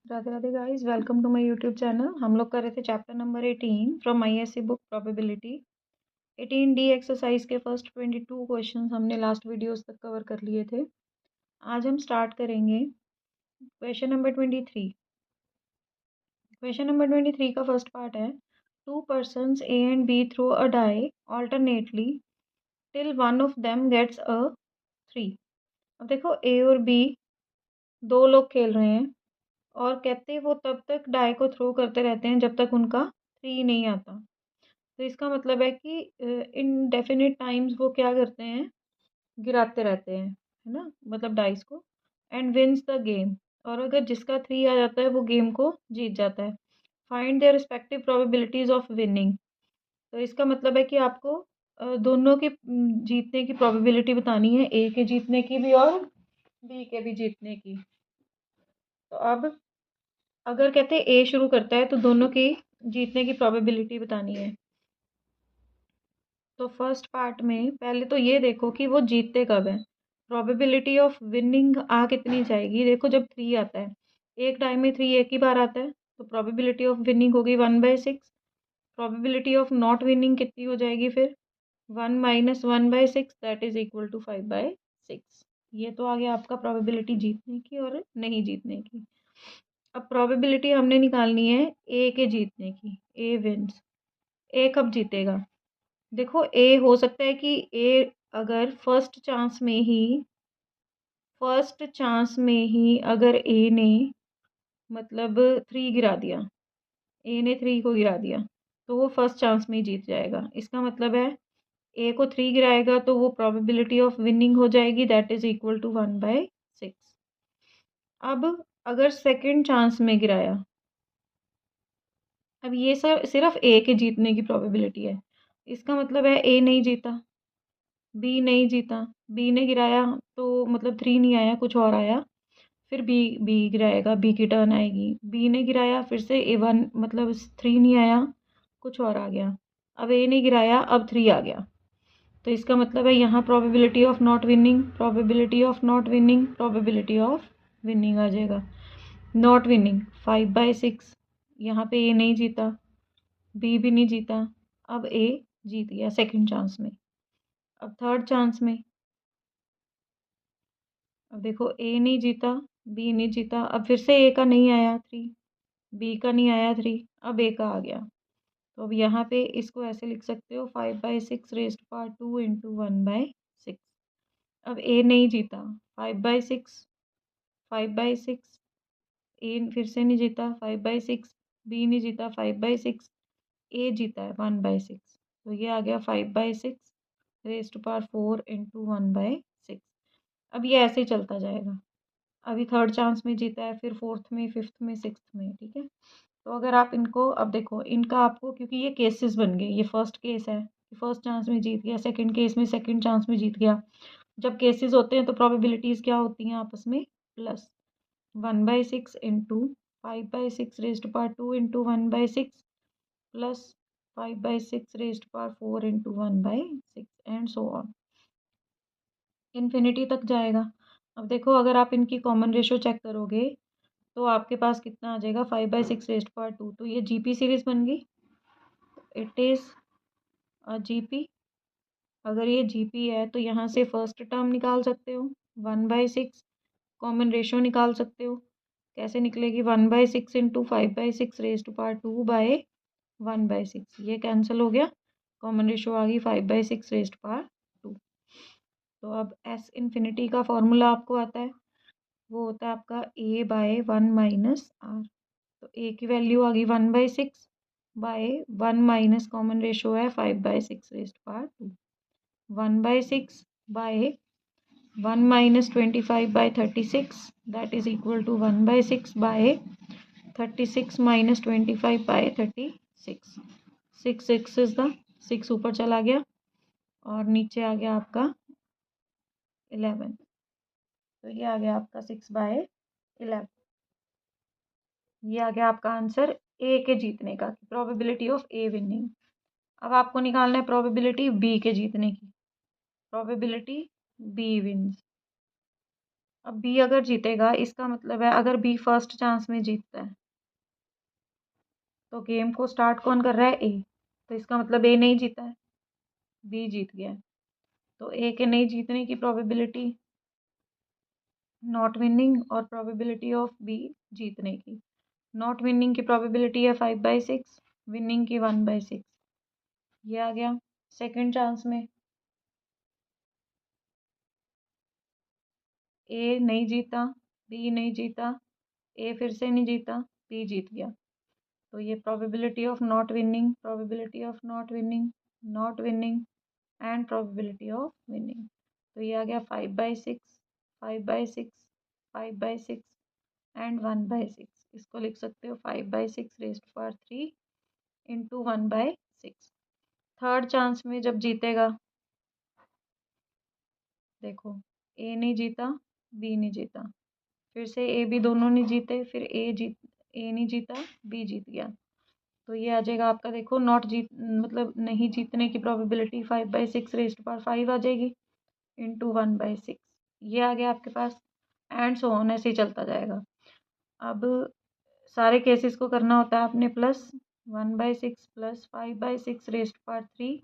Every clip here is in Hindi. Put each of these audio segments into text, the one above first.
Radhe Radhe guys, welcome to my YouTube channel. हम लोग कर रहे थे chapter number 18 from ISC book probability. 18D exercise के फर्स्ट 22 क्वेश्चंस हमने लास्ट वीडियोस तक कवर कर लिए थे। आज हम स्टार्ट करेंगे क्वेश्चन नंबर 23। क्वेश्चन नंबर 23 का फर्स्ट पार्ट है, two persons A and B throw a die alternately till one of them gets a 3। अब देखो, ए और बी दो लोग खेल रहे हैं और कहते वो तब तक डाई को थ्रो करते रहते हैं जब तक उनका 3 नहीं आता। तो इसका मतलब है कि इनडेफिनिट टाइम्स वो क्या करते हैं, गिराते रहते हैं, है ना, मतलब डाइस को। एंड विंस द गेम, और अगर जिसका 3 आ जाता है वो गेम को जीत जाता है। Find their respective probabilities of winning. तो इसका मतलब है कि आपको दोनों के जीतने की प्रोबेबिलिटी बतानी है, ए के जीतने की भी और बी के भी जीतने की। तो अब अगर कहते हैं ए शुरू करता है तो दोनों की जीतने की प्रोबेबिलिटी बतानी है। तो फर्स्ट पार्ट में पहले तो ये देखो कि वो जीतते कब है। प्रोबेबिलिटी ऑफ विनिंग आ कितनी जाएगी, देखो जब 3 आता है, एक टाइम में 3 एक ही बार आता है, तो प्रोबेबिलिटी ऑफ विनिंग होगी 1/6। प्रोबेबिलिटी ऑफ नॉट विनिंग कितनी हो जाएगी फिर, 1 - 1/6 दैट इज इक्वल टू 5/6। ये तो आ गया आपका प्रोबेबिलिटी जीतने की और नहीं जीतने की। अब प्रोबेबिलिटी हमने निकालनी है ए के जीतने की। ए विंस, ए कब जीतेगा। देखो, ए हो सकता है कि ए अगर फर्स्ट चांस में ही अगर ए ने मतलब 3 गिरा दिया, ए ने 3 को गिरा दिया, तो वो फर्स्ट चांस में ही जीत जाएगा। इसका मतलब है ए को 3 गिराएगा तो वो प्रोबेबिलिटी ऑफ विनिंग हो जाएगी, दैट इज इक्वल टू 1/6। अब अगर सेकंड चांस में गिराया, अब ये सर सिर्फ ए के जीतने की प्रोबेबिलिटी है। इसका मतलब है ए नहीं जीता, बी नहीं जीता, बी ने गिराया तो मतलब 3 नहीं आया, कुछ और आया, फिर बी बी गिराएगा, बी की टर्न आएगी, बी ने गिराया फिर से A1 मतलब 3 नहीं आया, कुछ और आ गया, अब ए ने गिराया, अब 3 आ गया। तो इसका मतलब है यहाँ probability of not winning, probability of not winning, probability of winning आ जाएगा। नॉट विनिंग 5/6, यहाँ पे ए नहीं जीता, बी भी नहीं जीता, अब ए जीत गया सेकंड चांस में। अब थर्ड चांस में, अब देखो ए नहीं जीता, बी नहीं जीता, अब फिर से ए का नहीं आया 3, बी का नहीं आया 3, अब ए का आ गया। तो अब यहाँ पे इसको ऐसे लिख सकते हो, 5/6 रेज़्ड टू पावर 2 इंटू 1/6। अब ए नहीं जीता, 5/6, 5/6, ए फिर से नहीं जीता 5/6, बी नहीं जीता 5/6, ए जीता है 1/6। तो ये आ गया 5/6 रेज़्ड टू पावर 4 इंटू 1/6। अब ये ऐसे ही चलता जाएगा। अभी थर्ड चांस में जीता है, फिर फोर्थ में, फिफ्थ में, सिक्स्थ में, ठीक है। तो अगर आप इनको, अब देखो इनका आपको, क्योंकि ये केसेस बन गए, ये फर्स्ट केस है, फर्स्ट चांस में जीत गया, सेकंड केस में सेकंड चांस में जीत गया। जब केसेस होते हैं तो प्रोबेबिलिटीज क्या होती हैं आपस में, plus 1/6 into 5/6 raised to power 2 into 1/6 plus 5/6 raised to power 4 into 1/6 and so on, infinity तक जाएगा। अब देखो, अगर आप इनकी कॉमन रेशो चेक करोगे तो आपके पास कितना आ जाएगा, 5/6 रेज़्ड टू पावर 2, तो ये जीपी सीरीज बन गई। It is a GP. अगर ये जीपी है तो यहाँ से फर्स्ट टर्म निकाल सकते हो, 1/6, कॉमन रेशो निकाल सकते हो। कैसे निकलेगी, 1/6 into 5/6 raised to power 2 by 1/6, ये कैंसिल हो गया, कॉमन रेशो आ गई 5/6 रेज़्ड टू पावर 2। तो अब एस इन्फिनिटी का फॉर्मूला आपको आता है, वो होता है आपका A/1 - R। तो ए की वैल्यू आ गई 1/6 बाय 1 माइनस कॉमन रेशो है 5/6 raised to power 2, 1/6 by 1 - 25/36 that is equal to 1/6 by 36 - 25/36। 6 is the 6 ऊपर चला गया और नीचे आ गया आपका 11। तो ये आ गया आपका 6/11। ये आ गया आपका आंसर ए के जीतने का, प्रोबेबिलिटी ऑफ ए विनिंग। अब आपको निकालना है प्रोबेबिलिटी बी के जीतने की, प्रोबेबिलिटी बी विंस। अब बी अगर जीतेगा, इसका मतलब है अगर बी फर्स्ट चांस में जीतता है तो गेम को स्टार्ट कौन कर रहा है? ए। तो इसका मतलब ए नहीं जीता है, बी जीत गया है। तो ए के नहीं जीतने की प्रोबेबिलिटी नॉट विनिंग और प्रोबेबिलिटी ऑफ बी जीतने की। नॉट विनिंग की प्रोबेबिलिटी है 5/6, विनिंग की 1/6। ये आ गया। सेकंड चांस में ए नहीं जीता, बी नहीं जीता, ए फिर से नहीं जीता, बी जीत गया। तो ये probability of not winning, probability of not winning, not winning and probability of winning. तो ये आ गया 5/6, 5/6, 5/6 एंड 1/6। इसको लिख सकते हो 5/6 raised to power 3 into 1/6। Third chance में जब जीतेगा, देखो ए नहीं जीता, बी नहीं जीता, फिर से ए बी दोनों नहीं जीते, फिर ए नहीं जीता, बी जीत गया। तो ये आ जाएगा आपका, देखो नॉट जीत मतलब नहीं जीतने की प्रोबेबिलिटी 5/6 रेज़्ड टू पावर 5 आ जाएगी इंटू 1/6। ये आ गया आपके पास, एंड सो ऑन, ऐसे ही चलता जाएगा। अब सारे केसेस को करना होता है आपने plus 1/6 plus 5/6 raised to power 3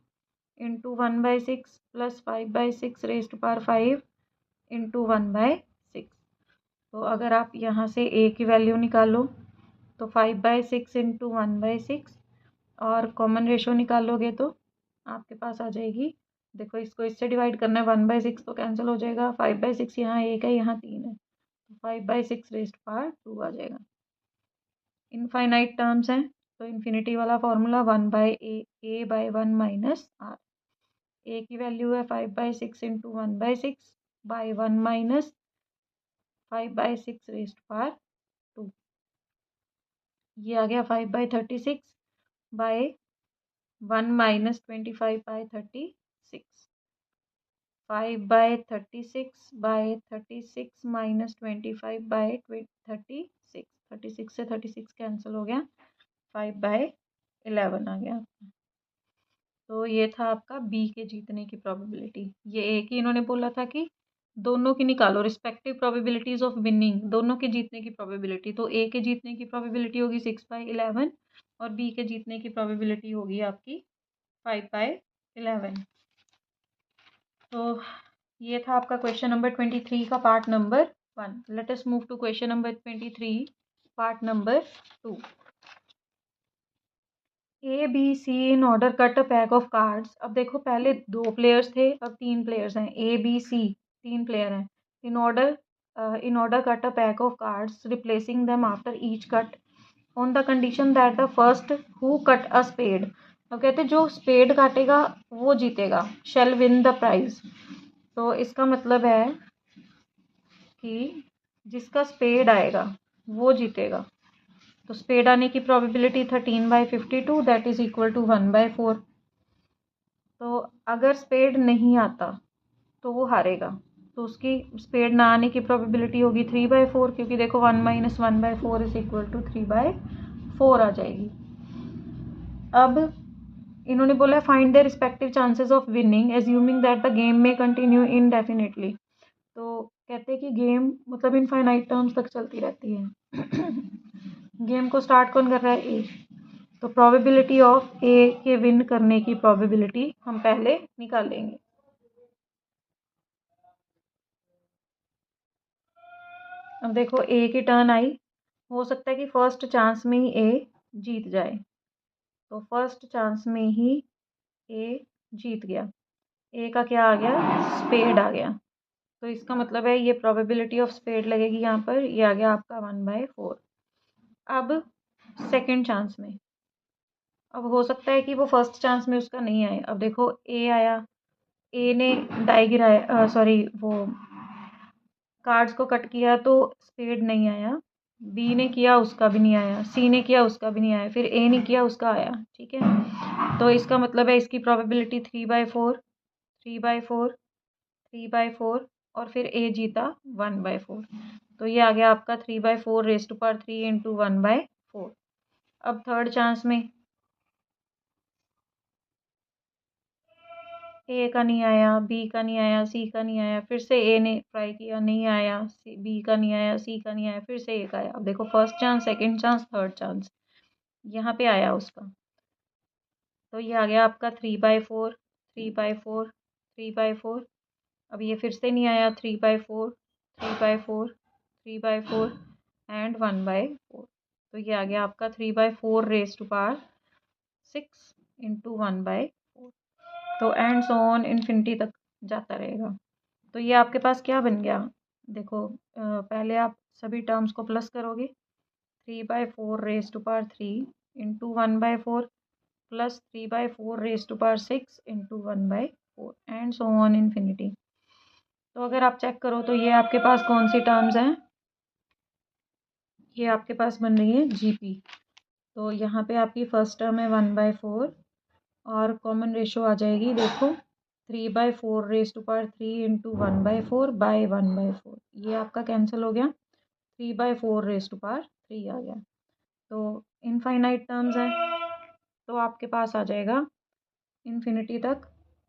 into 1/6 plus 5/6 raised to power 5 into 1/6। तो अगर आप यहाँ से ए की वैल्यू निकालो तो 5/6 इंटू 1/6 और कॉमन रेशो निकालोगे तो आपके पास आ जाएगी, देखो इसको इससे डिवाइड करना है, 1/6 तो कैंसिल हो जाएगा, 5/6 यहाँ 1 है, यहाँ 3 है, तो 5/6 रेज़्ड टू पावर 2 आ जाएगा। इनफाइनाइट टर्म्स हैं तो इन्फिनिटी वाला formula 1/a/1 minus r. A की वैल्यू है 5/6 into 1/6 by 1 minus 5/6 raised to power 2। ये आ गया 5/36 बाय 1 माइनस 25/36। 5/36 bye 36 minus 25/36। 36 से 36 कैंसिल हो गया, 5/11 आ गया। तो ये था आपका बी के जीतने की प्रोबेबिलिटी। ये ए की इन्होंने बोला था कि दोनों की निकालो, रिस्पेक्टिव प्रोबेबिलिटीज ऑफ विनिंग, दोनों के जीतने की प्रोबेबिलिटी। तो ए के जीतने की प्रोबेबिलिटी होगी 6/11 और बी के जीतने की प्रोबेबिलिटी होगी आपकी 5/11। तो ये था आपका क्वेश्चन नंबर 23 का part number 1। Let us move to question number 23 part number 2। A B C in order cut a pack of cards. अब देखो पहले 2 प्लेयर्स थे, अब 3 प्लेयर्स हैं। ए बी सी 3 प्लेयर हैं। In order cut a pack of cards replacing them after each cut on the condition that the first who cut a spade. अब कहते जो स्पेड काटेगा वो जीतेगा, शेल विन द प्राइज। तो इसका मतलब है कि जिसका स्पेड आएगा वो जीतेगा। तो स्पेड आने की probability 13/52 that is equal to 1/4। तो अगर स्पेड नहीं आता तो वो हारेगा, तो उसकी स्पेड ना आने की प्रोबेबिलिटी होगी 3/4, क्योंकि देखो 1 माइनस 1/4 इज इक्वल टू 3/4 आ जाएगी। अब इन्होंने बोला find the respective chances of winning assuming that the game में कंटिन्यू इनडेफिनेटली। तो कहते हैं कि गेम मतलब इनफाइनाइट टर्म्स तक चलती रहती है। गेम को स्टार्ट कौन कर रहा है? ए। तो प्रोबेबिलिटी ऑफ ए के विन करने की प्रोबेबिलिटी हम पहले निकालेंगे। अब देखो ए की टर्न आई, हो सकता है कि फर्स्ट चांस में ही ए जीत जाए। तो फर्स्ट चांस में ही ए जीत गया, ए का क्या आ गया? स्पेड आ गया। तो इसका मतलब है ये प्रोबेबिलिटी ऑफ स्पेड लगेगी यहाँ पर, ये आ गया आपका 1/4। अब सेकंड चांस में, अब हो सकता है कि वो फर्स्ट चांस में उसका नहीं आए। अब देखो ए आया, ए ने डाई गिराया, सॉरी वो कार्ड्स को कट किया तो स्पेड नहीं आया। बी ने किया उसका भी नहीं आया, सी ने किया उसका भी नहीं आया, फिर ए ने किया उसका आया। ठीक है, तो इसका मतलब है इसकी प्रोबेबिलिटी 3/4, 3/4, 3/4 और फिर ए जीता 1/4। तो ये आ गया आपका 3/4 रेज़ टू पावर 3 इंटू 1/4। अब थर्ड चांस में ए का नहीं आया, बी का नहीं आया, सी का नहीं आया, फिर से ए ने ट्राई किया, नहीं आया, बी का नहीं आया, सी का नहीं आया, फिर से ए का आया। अब देखो first chance, second chance, third chance, यहाँ पे आया उसका। तो ये आ गया आपका 3/4, 3/4, 3/4। अब ये फिर से नहीं आया, 3/4, 3/4, 3/4 एंड 1/4। तो ये आ गया आपका 3/4 रेज़ टू पावर 6 इंटू 1/4। तो एंड सो ऑन इन्फिनिटी तक जाता रहेगा। तो ये आपके पास क्या बन गया, देखो पहले आप सभी टर्म्स को प्लस करोगे, 3/4 raise to power 3 into 1/4 plus 3/4 raise to power 6 into 1/4 and so on infinity. तो अगर आप चेक करो तो ये आपके पास कौन सी टर्म्स हैं, ये आपके पास बन रही है जीपी। तो यहाँ पे आपकी फर्स्ट टर्म है 1/4 और कॉमन रेशो आ जाएगी, देखो 3/4 raise to power 3 into 1/4 by 1/4। ये आपका कैंसिल हो गया, 3/4 रेज़ टू पावर 3 आ गया। तो इनफाइनाइट टर्म्स है, तो आपके पास आ जाएगा इन्फिनिटी तक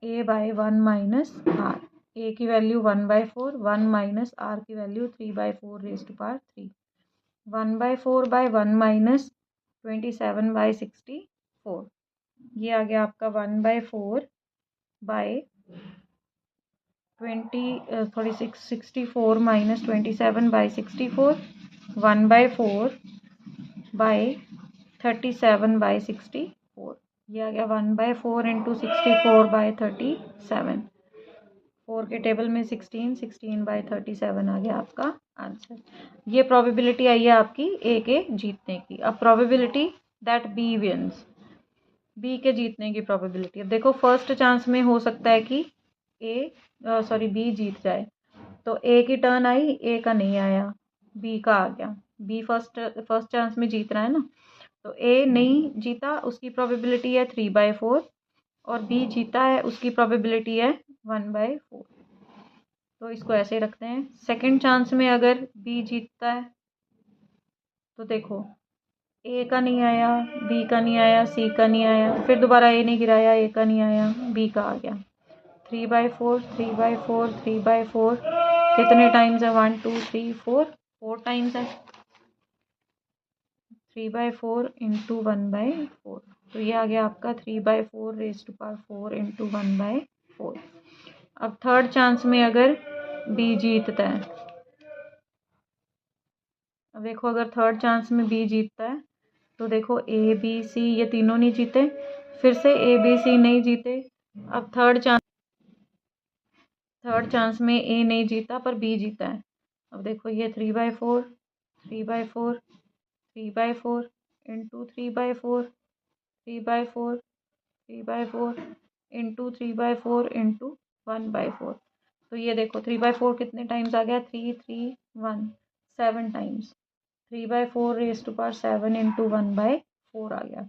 a/1 माइनस आर। ए की वैल्यू 1/4, 1 माइनस आर की value 3/4 raise to power 3। 1/4 by 1 minus 27/64। ये आ गया आपका 1/4 बाय 64 माइनस 27/64, 1/4 बाय 37/64। ये आ गया 1/4 इंटू 64/37। 4 के टेबल में 16/37 आ गया आपका आंसर। ये प्रोबेबिलिटी आई है आपकी ए के जीतने की। अब probability that B wins, B के जीतने की प्रोबेबिलिटी। अब देखो फर्स्ट चांस में हो सकता है कि बी जीत जाए। तो ए की टर्न आई, ए का नहीं आया, बी का आ गया। बी फर्स्ट चांस में जीत रहा है ना, तो ए नहीं जीता, उसकी प्रोबेबिलिटी है 3/4 और बी जीता है, उसकी प्रोबेबिलिटी है 1/4। तो इसको ऐसे रखते हैं। सेकंड चांस में अगर बी जीतता है तो देखो ए का नहीं आया, बी का नहीं आया, सी का नहीं आया, फिर दोबारा ए ने गिराया, ए का नहीं आया, बी का आ गया। 3/4, 3/4, 3/4 कितने टाइम्स है, 1 2 3 4 टाइम्स है। 3/4 इंटू 1/4, तो ये आ गया आपका 3/4 रेज़ टू पावर 4 इंटू 1/4। अब थर्ड चांस में अगर बी जीतता है, अब देखो अगर थर्ड चांस में बी जीतता है तो देखो ए बी सी ये तीनों नहीं जीते, फिर से ए बी सी नहीं जीते। अब थर्ड चांस में ए नहीं जीता पर बी जीता है। अब देखो ये 3/4, 3/4, 3/4 इंटू 3/4, 3/4, 3/4 इंटू 3/4 इंटू 1/4। तो ये देखो 3/4 कितने टाइम्स आ गया, 3 3 1 7 times. 3/4 raise to power 7 into 1/4 आ गया।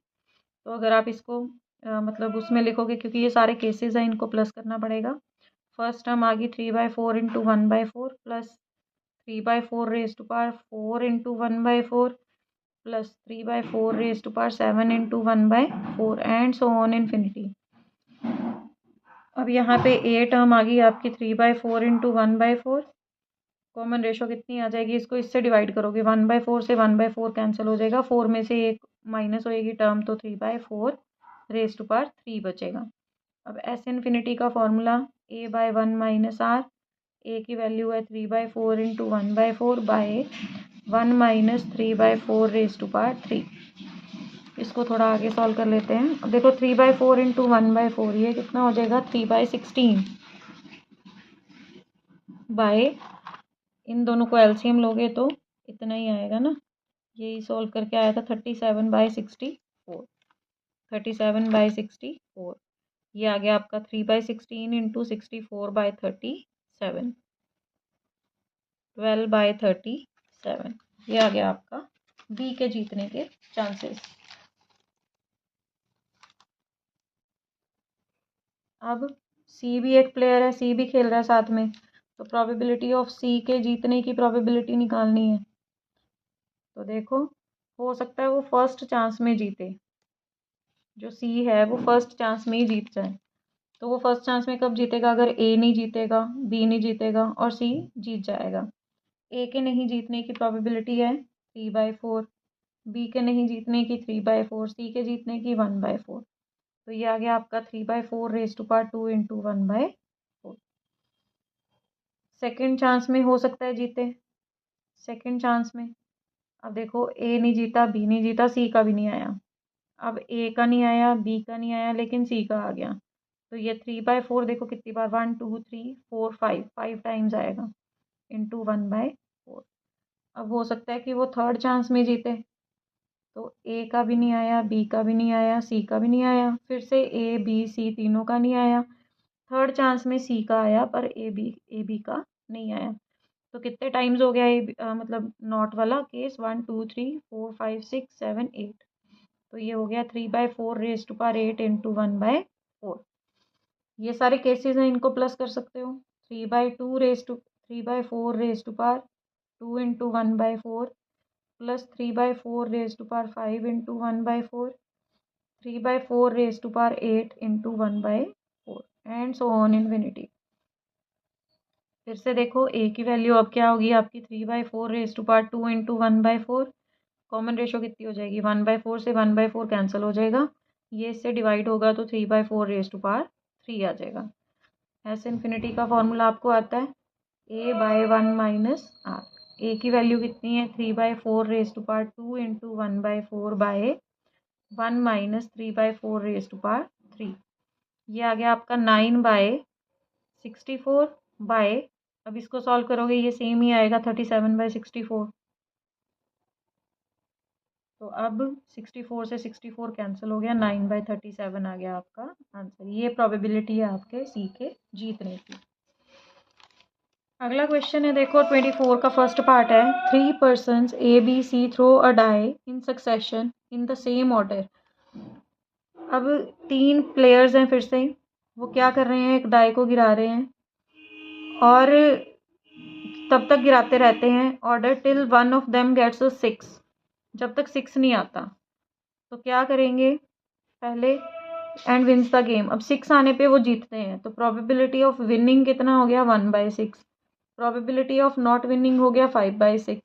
तो अगर आप इसको मतलब उसमें लिखोगे, क्योंकि ये सारे केसेस हैं, इनको प्लस करना पड़ेगा। फर्स्ट टर्म आ गई 3/4 into 1/4 plus 3/4 raise to power 4 into 1/4 plus 3/4 raise to power 7 into 1/4 and so on infinity. अब यहाँ पे ए टर्म आ गई आपकी 3/4 इंटू 1/4। कॉमन रेशो कितनी आ जाएगी, इसको इससे डिवाइड करोगे, 1/4 से 1/4 कैंसिल हो जाएगा, 4 में से एक माइनस होएगी टर्म, तो 3/4 रेज़ टू पावर 3 बचेगा। अब एस इन्फिनिटी का formula a/1 minus r. A की वैल्यू है 3/4 into 1/4 by 1 minus 3/4 raise to power 3। इसको थोड़ा आगे सॉल्व कर लेते हैं। अब देखो 3/4 इंटू 1/4 ये कितना हो जाएगा, 3/16 बाय, इन दोनों को एलसीएम लोगे तो इतना ही आएगा ना। यही सॉल्व करके आया था 37/64, 37/64। ये आ गया आपका 3/16 इंटू 64/37, 12/37। ये आ गया आपका बी के जीतने के चांसेस। अब सी भी एक प्लेयर है, सी भी खेल रहा है साथ में, तो प्रोबेबिलिटी ऑफ सी के जीतने की प्रोबेबिलिटी निकालनी है। तो देखो हो सकता है वो फर्स्ट चांस में जीते, जो सी है वो फर्स्ट चांस में ही जीत जाए। तो वो फर्स्ट चांस में कब जीतेगा? अगर ए नहीं जीतेगा, बी नहीं जीतेगा और सी जीत जाएगा। ए के नहीं जीतने की प्रोबेबिलिटी है 3/4, बी के नहीं जीतने की 3/4, सी के जीतने की 1/4। तो ये आ गया आपका 3/4 raise to power 2 into 1/4। Second chance में हो सकता है जीते। सेकेंड चांस में अब देखो, ए नहीं जीता, बी नहीं जीता, सी का भी नहीं आया। अब ए का नहीं आया, बी का नहीं आया, लेकिन सी का आ गया। तो ये 3/4 देखो कितनी बार, 1 2 3 4 5 टाइम्स आएगा इंटू 1/4। अब हो सकता है कि वो थर्ड चांस में जीते। तो ए का भी नहीं आया, बी का भी नहीं आया, सी का भी नहीं आया, फिर से ए बी सी तीनों का नहीं आया। थर्ड चांस में सी का आया पर ए बी का नहीं आया। तो कितने टाइम्स हो गया ये मतलब नॉट वाला केस? 1 2 3 4 5 6 7 8। तो ये हो गया 3/4 रेज टू पावर 8 इंटू 1/4। ये सारे केसेस हैं, इनको प्लस कर सकते हो। 3/4 raise to power 2 into 1/4 plus 3/4 raise to power 5 into 1/4, 3/4 raise to power 8 into 1/4 and so on infinity. फिर से देखो, ए की वैल्यू अब क्या होगी आपकी? 3/4 raise to power 2 into 1/4। Common ratio कितनी हो जाएगी? 1/4 से 1/4 कैंसिल हो जाएगा, ये इससे डिवाइड होगा तो 3/4 रेज टू पावर 3 आ जाएगा। एस इन्फिनिटी का फॉर्मूला आपको आता है a/1 माइनस आर। ए की वैल्यू कितनी है? 3/4 raise to power 2 into 1/4 by 1 minus 3/4 raise to power 3। ये आ गया आपका 9/64 बाय, अब इसको सॉल्व करोगे ये सेम ही आएगा 37/64। तो अब 64 से 64 कैंसिल हो गया, 9/37 आ गया आपका आंसर। ये प्रोबेबिलिटी है आपके सी के जीतने की। अगला क्वेश्चन है देखो 24 का फर्स्ट पार्ट है। 3 persons A B C throw a die in succession in the same order. अब 3 प्लेयर्स हैं, फिर से वो क्या कर रहे हैं? एक डाई को गिरा रहे हैं और तब तक गिराते रहते हैं order till one of them gets 6, जब तक 6 नहीं आता। तो क्या करेंगे पहले? And wins the game. अब 6 आने पे वो जीतते हैं, तो प्रोबेबिलिटी ऑफ विनिंग कितना हो गया? 1/6। प्रोबेबिलिटी ऑफ नॉट विनिंग हो गया 5/6।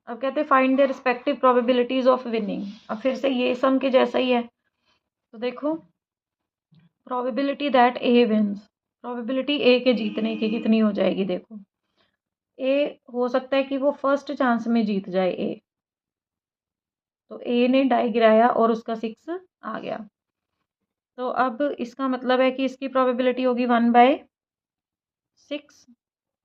अब कहते हैं find the respective probabilities of winning. अब फिर से ये सम के जैसा ही है। तो देखो, probability that A wins, probability A के जीतने की कितनी हो जाएगी? देखो, ए हो सकता है कि वो फर्स्ट चांस में जीत जाए ए। तो ए ने डाई गिराया और उसका 6 आ गया। तो अब इसका मतलब है कि इसकी प्रोबेबिलिटी होगी 1/6।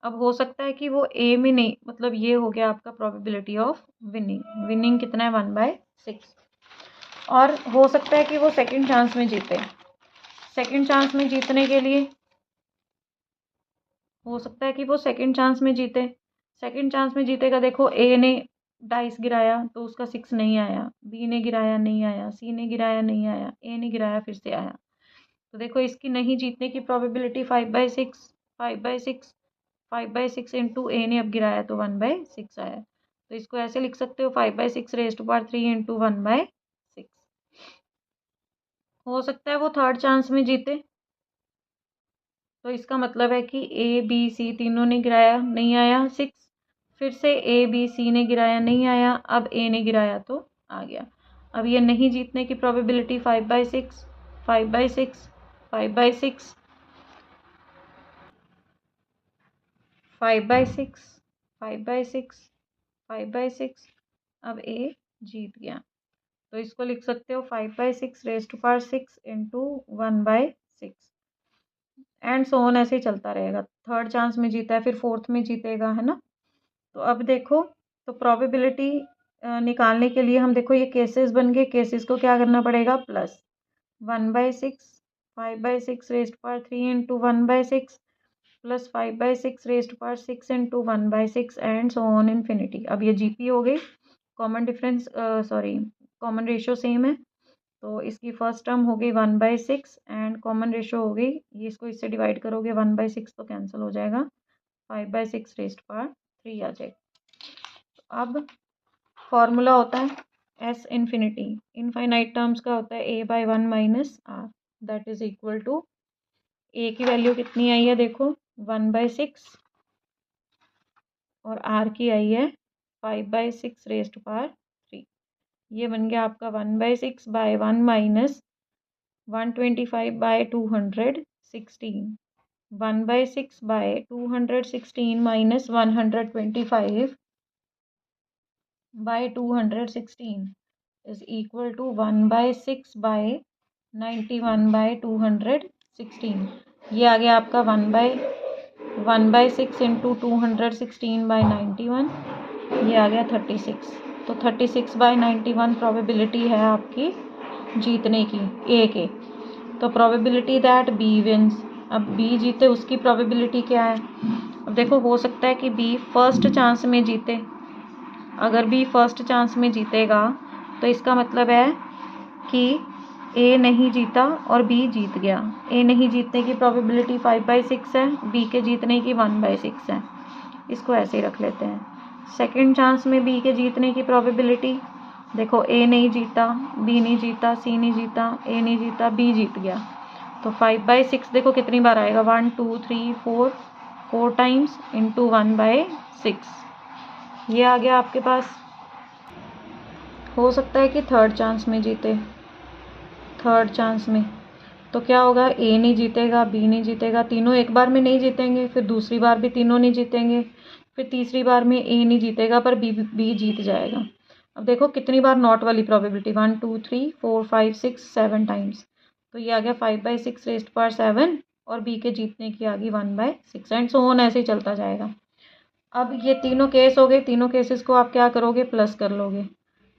अब हो सकता है कि वो ए में नहीं, मतलब ये हो गया आपका प्रोबेबिलिटी ऑफ विनिंग। विनिंग कितना है? 1/6। और हो सकता है कि वो सेकंड चांस में जीते। सेकंड चांस में जीतने के लिए हो सकता है कि वो सेकंड चांस में जीते। सेकंड चांस में जीतेगा, देखो ए ने डाइस गिराया तो उसका 6 नहीं आया, बी ने गिराया नहीं आया, सी ने गिराया नहीं आया, ए ने गिराया फिर से आया। तो देखो, इसकी नहीं जीतने की प्रोबेबिलिटी 5/6, 5/6, 5/6 इंटू ए ने अब गिराया तो 1/6 आया। तो इसको ऐसे लिख सकते हो 5/6 रेज टू पावर 3 इंटू 1/6। हो सकता है वो थर्ड चांस में जीते। तो इसका मतलब है कि ए बी सी तीनों ने गिराया नहीं आया 6, फिर से ए बी सी ने गिराया नहीं आया, अब ए ने गिराया तो आ गया। अब ये नहीं जीतने की प्रोबेबिलिटी 5/6, 5/6, 5/6, 5/6, 5/6, 5/6। अब ए जीत गया। तो इसको लिख सकते हो 5/6 raise to power 6 into 1/6 and so on, ऐसे ही चलता रहेगा। थर्ड चांस में जीता है, फिर फोर्थ में जीतेगा, है ना। तो अब देखो, तो प्रोबेबिलिटी निकालने के लिए हम देखो ये केसेस बन गए। केसेस को क्या करना पड़ेगा? Plus 1/6, 5/6 raise to power 3 into 1/6 plus 5/6 raise to power 6 into 1/6 and so on infinity. अब ये जीपी हो गई। Common difference sorry common ratio same है, तो इसकी फर्स्ट टर्म हो गई 1/6 एंड कॉमन रेशियो हो गई, ये इसको इससे डिवाइड करोगे 1/6 तो कैंसिल हो जाएगा, 5/6 रेज टू पावर 3 आ जाएगा। तो अब फॉर्मूला होता है एस इन्फिनिटी। इनफाइनाइट टर्म्स का होता है a/1 minus r, that is equal to a की वैल्यू कितनी आई है देखो 1/6 और आर की आई है 5/6 रेज़्ड पावर 3। ये बन गया आपका 1/6 by 1 minus 125/216 1/6 by 216 minus 125/216 is equal to 1/6 by 91/216। ये आ गया आपका 1/6 इंटू 216/91, ये आ गया 36। तो 36/91 प्रोबेबिलिटी है आपकी जीतने की ए के। तो प्रोबेबिलिटी दैट बी विंस, अब बी जीते उसकी प्रोबेबिलिटी क्या है। अब देखो हो सकता है कि बी फर्स्ट चांस में जीते। अगर बी फर्स्ट चांस में जीतेगा तो इसका मतलब है कि ए नहीं जीता और बी जीत गया। ए नहीं जीतने की प्रोबेबिलिटी 5/6 है, बी के जीतने की 1/6 है। इसको ऐसे ही रख लेते हैं। सेकंड चांस में बी के जीतने की प्रोबेबिलिटी देखो, ए नहीं जीता, बी नहीं जीता, सी नहीं जीता, ए नहीं जीता, बी जीत गया। तो 5/6 देखो कितनी बार आएगा 1 2 3 4 टाइम्स इंटू 1/6। ये आ गया आपके पास। हो सकता है कि थर्ड चांस में जीते। थर्ड चांस में तो क्या होगा, ए नहीं जीतेगा, बी नहीं जीतेगा, तीनों एक बार में नहीं जीतेंगे, फिर दूसरी बार भी तीनों नहीं जीतेंगे, फिर तीसरी बार में ए नहीं जीतेगा पर बी जीत जाएगा। अब देखो कितनी बार नॉट वाली प्रोबेबिलिटी 1 2 3 4 5 6 7 टाइम्स। तो ये आ गया 5/6 रेज़्ड पावर 7 और बी के जीतने की आ गई 1/6 एंड सो ऑन, ऐसे ही चलता जाएगा। अब ये तीनों केस हो गए, तीनों केसेस को आप क्या करोगे, प्लस कर लोगे।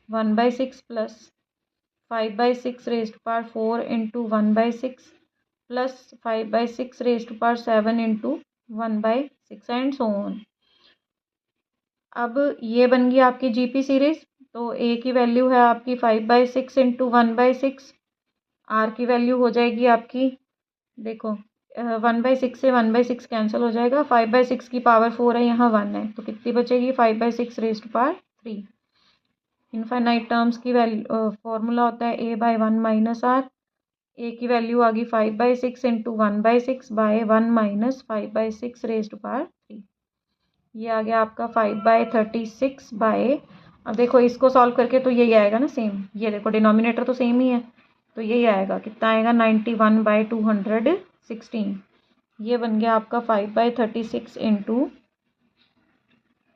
1/6 plus 5/6 raised power 4 into 1/6 plus 5/6 raised power 7 into 1/6 and so on. अब ये बन गई आपकी जीपी सीरीज। तो ए की वैल्यू है आपकी 5/6 इंटू 1/6, आर की वैल्यू हो जाएगी आपकी देखो 1/6 से 1/6 कैंसिल हो जाएगा, 5/6 की पावर 4 है, यहाँ 1 है, तो कितनी बचेगी 5/6 रेज़्ड पावर 3। इनफाइनाइट टर्म्स की वैल्यू फॉर्मूला होता है a by 1 minus r. A की वैल्यू आ गई 5/6 into 1/6 by 1 minus 5/6 raised power 3। ये आ गया आपका 5/36 बाय, अब देखो इसको सॉल्व करके तो यही आएगा ना सेम, ये देखो डिनोमिनेटर तो सेम ही है, तो यही आएगा, कितना आएगा 91/216। ये बन गया आपका 5/36 इंटू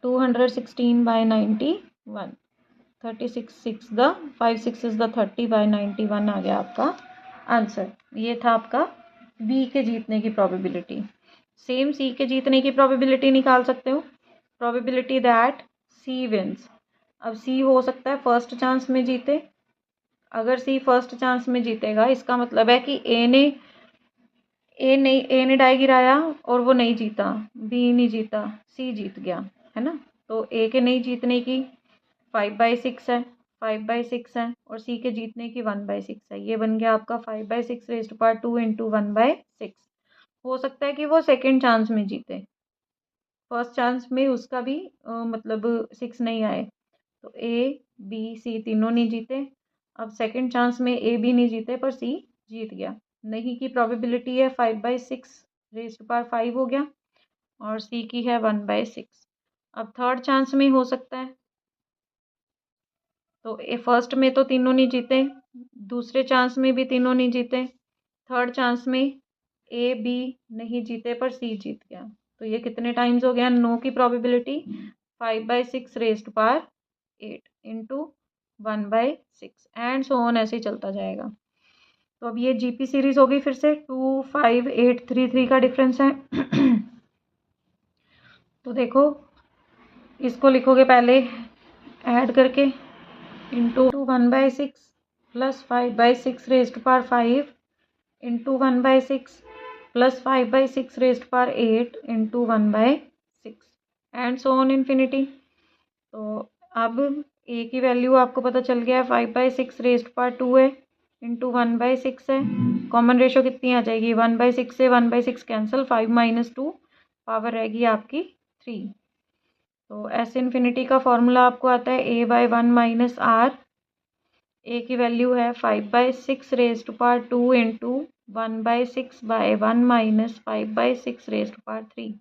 216/91। 36 द 5 6 इज द 30/91 आ गया आपका आंसर। ये था आपका बी के जीतने की प्रोबेबिलिटी। सेम सी के जीतने की प्रोबेबिलिटी निकाल सकते हो, प्रोबेबिलिटी दैट सी विंस। अब सी हो सकता है फर्स्ट चांस में जीते। अगर सी फर्स्ट चांस में जीतेगा इसका मतलब है कि ए ने डाई गिराया और वो नहीं जीता, बी नहीं जीता, सी जीत गया, है ना। तो ए के नहीं जीतने की 5/6 है, 5/6 है और सी के जीतने की 1/6 है। ये बन गया आपका 5/6 रेज़्ड पावर 2 इंटू 1/6। हो सकता है कि वो सेकेंड चांस में जीते, फर्स्ट चांस में उसका भी मतलब 6 नहीं आए, तो ए बी सी तीनों नहीं जीते। अब सेकेंड चांस में ए बी नहीं जीते पर सी जीत गया। नहीं की प्रोबेबिलिटी है 5/6 रेज़्ड पावर 5 हो गया और सी की है 1/6। अब थर्ड चांस में हो सकता है, तो ए फर्स्ट में तो तीनों नहीं जीते, दूसरे चांस में भी तीनों नहीं जीते, थर्ड चांस में ए बी नहीं जीते पर सी जीत गया। तो ये कितने टाइम्स हो गया, नो की probability 5/6 raised power 8 into 1/6 and so on, ऐसे ही चलता जाएगा। तो अब ये जीपी सीरीज होगी फिर से 2 5 8 3 3 का डिफरेंस है। तो देखो इसको लिखोगे पहले ऐड करके into 1/6 plus 5/6 raised power 5 into 1/6 plus 5/6 raised power 8 into 1/6 and so on infinity. तो अब ए की वैल्यू आपको पता चल गया है 5/6 रेज़्ड पावर 2 है इंटू 1/6 है। कॉमन रेशो कितनी आ जाएगी 1/6 से 1/6 कैंसिल, 5 - 2 पावर रहेगी आपकी 3। तो एस इन्फिनिटी का फॉर्मूला आपको आता है a by 1 minus r. A की वैल्यू है 5/6 raised power 2 into 1/6 by 1 minus 5/6 raise to power 3।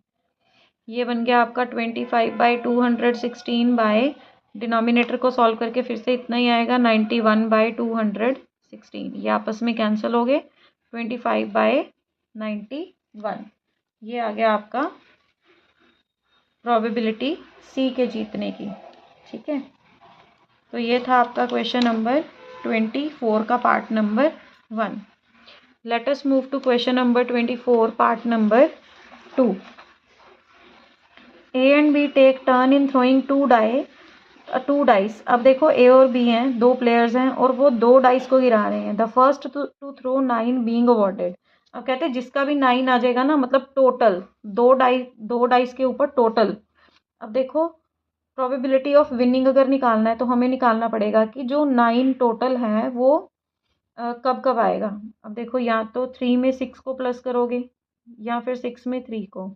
ये बन गया आपका 25/216 बाय डिनोमिनेटर को सॉल्व करके फिर से इतना ही आएगा 91/216। ये आपस में कैंसिल हो गए 25/91। ये आ गया आपका प्रोबेबिलिटी सी के जीतने की। ठीक है, तो ये था आपका क्वेश्चन नंबर 24 का part number 1। Let us move to question number 24 part number 2। A and B take turn in throwing two dice. अब देखो ए और बी हैं, दो प्लेयर्स हैं और वो दो डाइस को गिरा रहे हैं। The first to throw 9 being awarded. अब कहते हैं जिसका भी 9 आ जाएगा ना, मतलब टोटल दो डाइस के ऊपर टोटल। अब देखो प्रोबेबिलिटी ऑफ विनिंग अगर निकालना है तो हमें निकालना पड़ेगा कि जो 9 टोटल है वो कब कब आएगा। अब देखो या तो 3 में 6 को प्लस करोगे, या फिर 6 में 3 को,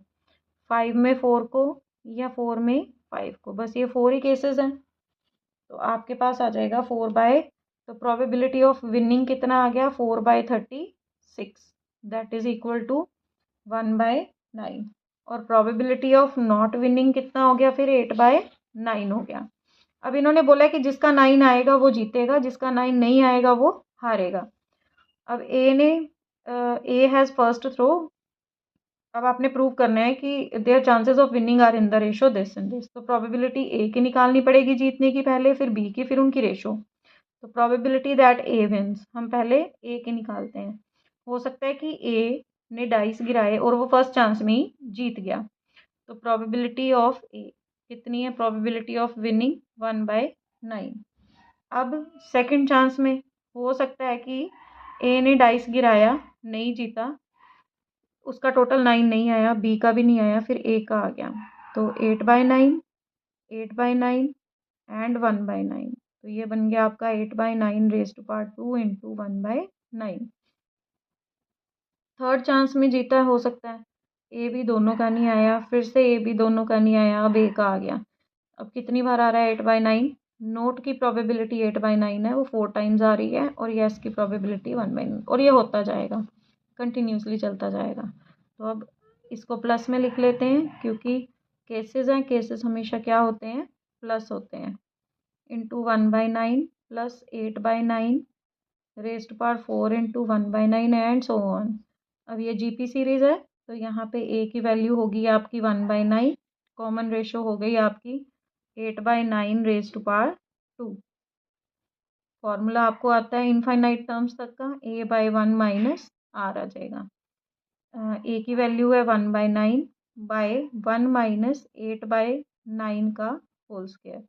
5 में 4 को, या 4 में 5 को। बस ये 4 ही केसेस हैं, तो आपके पास आ जाएगा 4 बाय, तो प्रोबेबिलिटी ऑफ विनिंग कितना आ गया 4/36, दैट इज इक्वल टू 1/9। और प्रोबेबिलिटी ऑफ नॉट विनिंग कितना हो गया फिर 8/9 हो गया। अब इन्होंने बोला कि जिसका 9 आएगा वो जीतेगा, जिसका 9 नहीं आएगा वो हारेगा। अब ए हैज़ फर्स्ट थ्रो। अब आपने प्रूव करना है कि their chances of winning are in the ratio this and this. तो प्रोबेबिलिटी ए की निकालनी पड़ेगी जीतने की पहले, फिर बी की, फिर उनकी रेशो। तो प्रोबेबिलिटी दैट ए विंस, हम पहले ए की निकालते हैं। हो सकता है कि ए ने डाइस गिराए और वो फर्स्ट चांस में ही जीत गया, तो प्रोबेबिलिटी ऑफ ए कितनी है, प्रोबेबिलिटी ऑफ विनिंग 1/9। अब सेकंड चांस में हो सकता है कि ए ने डाइस गिराया, नहीं जीता, उसका टोटल 9 नहीं आया, बी का भी नहीं आया, फिर ए का आ गया, तो 8/9, 8/9 एंड 1/9। तो ये बन गया आपका 8/9 raise to power 2 into 1/9। Third chance में जीता हो सकता है, ए भी दोनों का नहीं आया, फिर से ए भी दोनों का नहीं आया, अब ए का आ गया। अब कितनी बार आ रहा है 8/9। नोट की प्रोबेबिलिटी 8/9 है, वो 4 टाइम्स आ रही है, और यस की प्रोबेबिलिटी 1/9, और ये होता जाएगा, कंटिन्यूसली चलता जाएगा। तो अब इसको प्लस में लिख लेते हैं, क्योंकि केसेस हैं, केसेस हमेशा क्या होते हैं, प्लस होते हैं। Into 1/9 plus 8/9 raise to power 4 into 1/9 and so on. अब ये जीपी सीरीज है, तो यहाँ पे ए की वैल्यू होगी आपकी 1/9, कॉमन रेशो हो गई आपकी 8/9 रेज़ टू पावर 2। फॉर्मूला आपको आता है इनफाइनाइट टर्म्स तक का, a/1 माइनस आर आ जाएगा। ए की वैल्यू है 1/9 बाय 1 माइनस 8/9 का होल स्क्वायर,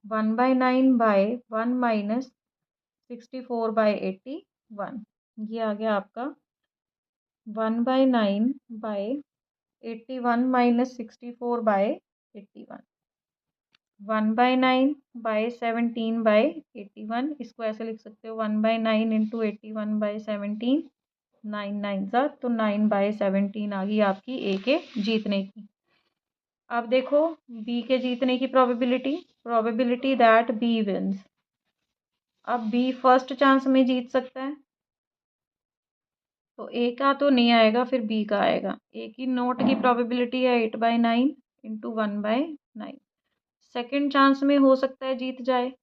1/9 बाय 1 माइनस 64/81। ये आ गया आपका 1/9 बाय 81 माइनस 64/81, 1/9 बाय 17/81। इसको ऐसे लिख सकते हो 1/9 इंटू 81/17, 9 9 सा, तो 9/17 आ गई आपकी ए के जीतने की। अब देखो बी के जीतने की प्रोबेबिलिटी दैट बी विंस। अब बी फर्स्ट चांस में जीत सकता है, तो ए का तो नहीं आएगा, फिर बी का आएगा। ए की नोट की प्रोबेबिलिटी है 8/9 इंटू 1/9। सेकेंड चांस में हो सकता है जीत जाए,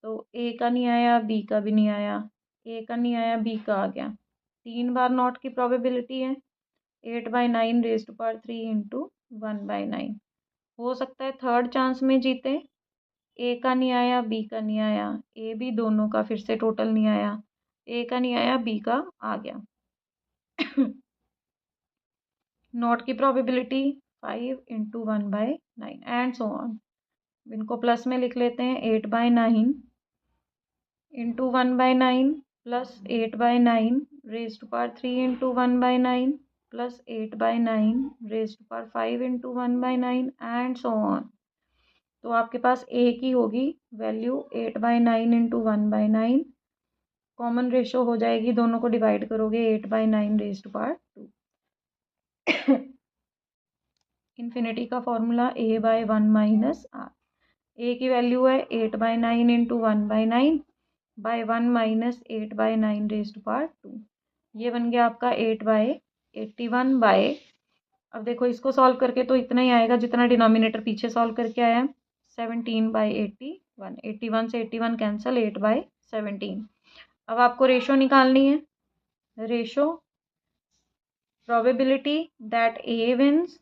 तो ए का नहीं आया, बी का भी नहीं आया, ए का नहीं आया, बी का आ गया। 3 बार नॉट की प्रोबेबिलिटी है 8/9 रेज़ टू पावर 3 इंटू 1/9। हो सकता है थर्ड चांस में जीते, ए का नहीं आया, बी का नहीं आया, ए बी दोनों का फिर से टोटल नहीं आया, ए का नहीं आया, बी का आ गया। नॉट की probability 5 into 1/9 and so on. इनको प्लस में लिख लेते हैं 8/9 into 1/9 plus 8/9 raise to power 3 into 1/9 plus 8/9 raise to power 5 into 1/9 and so on. तो आपके पास ए की होगी वैल्यू 8/9 इंटू 1/9, कॉमन रेशो हो जाएगी, दोनों को डिवाइड करोगे 8/9 रेज़ टू पावर 2। इन्फिनिटी का formula a/1 minus r. A की वैल्यू है 8/9 into 1/9 by 1 minus 8/9 raise to power 2। ये बन गया आपका 8/81 बाय, अब देखो इसको सॉल्व करके तो इतना ही आएगा जितना डिनोमिनेटर पीछे सॉल्व करके आया है, 17/81। 81 से 81 कैंसिल, 8/17। अब आपको रेशो निकालनी है, ratio probability that a wins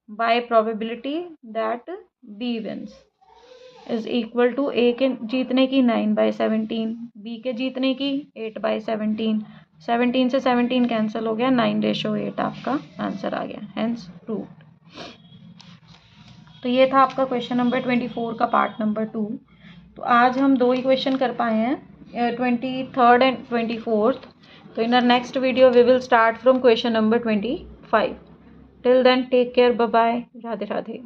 by probability that b wins is equal to a के जीतने की 9/17, बी के जीतने की 8/17। 17 से 17 कैंसिल हो गया, 9:8 आपका आंसर आ गया, हेंस प्रूव्ड। तो ये था आपका क्वेश्चन नंबर 24 का पार्ट नंबर 2। तो आज हम 2 ही क्वेश्चन कर पाए हैं, 23rd एंड 24th। तो in our next video we will start from question number 25। Till then take care, bye bye, Radhe Radhe.